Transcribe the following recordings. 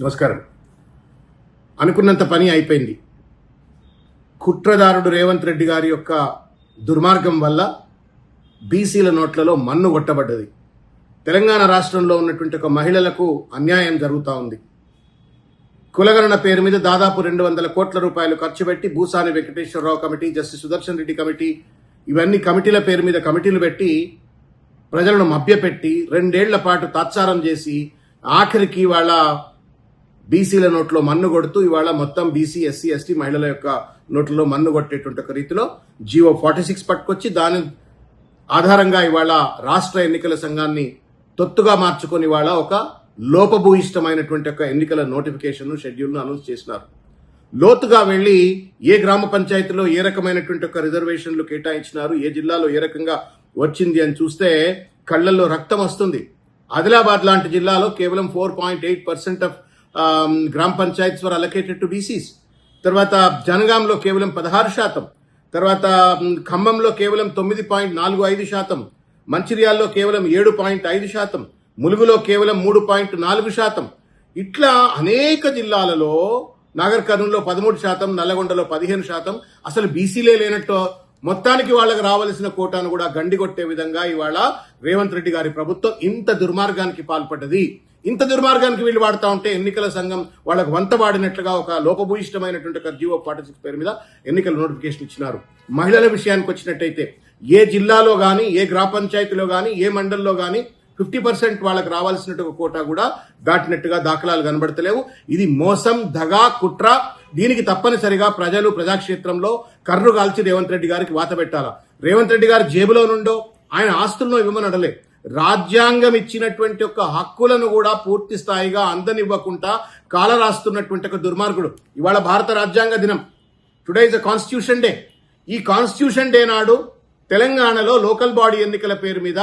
నమస్కారం. అనుకున్నంత పని అయిపోయింది. కుట్రదారుడు రేవంత్ రెడ్డి గారి యొక్క దుర్మార్గం వల్ల బీసీల నోట్లలో మన్ను కొట్టబడ్డది. తెలంగాణ రాష్ట్రంలో ఉన్నటువంటి ఒక మహిళలకు అన్యాయం జరుగుతూ ఉంది. కులగణన పేరు మీద దాదాపు 200 కోట్ల రూపాయలు ఖర్చు పెట్టి Bhusani Venkateswararao committee, justice Sudarshan Reddy committee, ఇవన్నీ కమిటీల పేరు మీద కమిటీలు పెట్టి ప్రజలను మభ్యపెట్టి 2 ఏళ్ల పాటు తాత్సారం చేసి ఆఖరికి వాళ్ళ బీసీల నోట్లో మన్ను కొడుతూ ఇవాళ మొత్తం బీసీ, ఎస్సీ, ఎస్టీ మహిళల యొక్క నోట్లలో మన్ను కొట్టేటువంటి ఒక రీతిలో జీవో 46 పట్టుకొచ్చి దాని ఆధారంగా ఇవాళ రాష్ట్ర ఎన్నికల సంఘాన్ని తొత్తుగా మార్చుకొని ఇవాళ ఒక లోపభూయిష్టమైనటువంటి ఒక ఎన్నికల నోటిఫికేషన్ షెడ్యూల్ను అనౌన్స్ చేసినారు. లోతుగా వెళ్లి ఏ గ్రామ పంచాయతీలో ఏ రకమైనటువంటి ఒక రిజర్వేషన్లు కేటాయించినారు, ఏ జిల్లాలో ఏ రకంగా వచ్చింది అని చూస్తే కళ్లల్లో రక్తం వస్తుంది. ఆదిలాబాద్ లాంటి జిల్లాలో కేవలం 4.8% ఆఫ్ గ్రామ పంచాయత్స్ వర్ అలొకేటెడ్ టు బీసీస్. తర్వాత జనగాంలో కేవలం 16%, తర్వాత ఖమ్మంలో కేవలం 9.45%, మంచిర్యాల్లో కేవలం 7.5%, ములుగులో కేవలం 3.4%. ఇట్లా అనేక జిల్లాలలో, నాగర్ కర్నూలులో 13%, నల్లగొండలో 15%, అసలు బీసీలే లేనట్టు మొత్తానికి వాళ్ళకి రావాల్సిన కోటాను కూడా గండిగొట్టే విధంగా ఇవాళ రేవంత్ రెడ్డి గారి ప్రభుత్వం ఇంత దుర్మార్గానికి పాల్పడ్డది. ఇంత దుర్మార్గానికి వీళ్ళు వాడుతూ ఉంటే ఎన్నికల సంఘం వాళ్ళకు వంత వాడినట్లుగా ఒక లోపభూయిష్టమైనటువంటి ఒక జీవో 46 పేరు మీద ఎన్నికల నోటిఫికేషన్ ఇచ్చినారు. మహిళల విషయానికి వచ్చినట్టయితే ఏ జిల్లాలో గానీ, ఏ గ్రామ పంచాయతీలో గానీ, ఏ మండల్లో గానీ 50% వాళ్ళకి రావాల్సినట్టు ఒక కోటా కూడా దాటినట్టుగా దాఖలాలు కనబడతలేవు. ఇది మోసం, దగా, కుట్ర. దీనికి తప్పనిసరిగా ప్రజలు ప్రజాక్షేత్రంలో కర్రు కాల్చి రేవంత్ రెడ్డి గారికి వాత పెట్టాలా. రేవంత్ రెడ్డి గారి జేబులో నుండో ఆయన ఆస్తుల్లో ఇవ్వమని అడలే, రాజ్యాంగం ఇచ్చినటువంటి ఒక హక్కులను కూడా పూర్తి స్థాయిగా అందనివ్వకుండా కాలరాస్తున్నటువంటి ఒక దుర్మార్గుడు. ఇవాళ భారత రాజ్యాంగ దినం. Today is a constitution day. ఈ కాన్స్టిట్యూషన్ డే నాడు తెలంగాణలో లోకల్ బాడీ ఎన్నికల పేరు మీద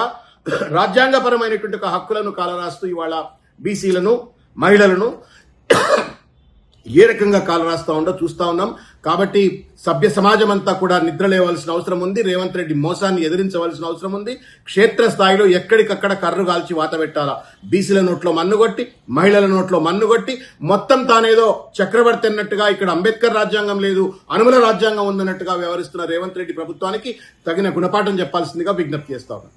రాజ్యాంగపరమైనటువంటి ఒక హక్కులను కాలరాస్తూ ఇవాళ బీసీలను, మహిళలను ఏ రకంగా కాలరాస్తా ఉండో చూస్తా ఉన్నాం. కాబట్టి సభ్య సమాజం అంతా కూడా నిద్రలేవాల్సిన అవసరం ఉంది. రేవంత్ రెడ్డి మోసాన్ని ఎదిరించవలసిన అవసరం ఉంది. క్షేత్రస్థాయిలో ఎక్కడికక్కడ కర్రు కాల్చి వాత పెట్టాలా. బీసీల నోట్లో మన్నుగొట్టి, మహిళల నోట్లో మన్నుగొట్టి, మొత్తం తానేదో చక్రవర్తి అన్నట్టుగా ఇక్కడ అంబేద్కర్ రాజ్యాంగం లేదు, అనుమల రాజ్యాంగం ఉందన్నట్టుగా వ్యవహరిస్తున్న రేవంత్ రెడ్డి ప్రభుత్వానికి తగిన గుణపాఠం చెప్పాల్సిందిగా విజ్ఞప్తి చేస్తా ఉన్నాం.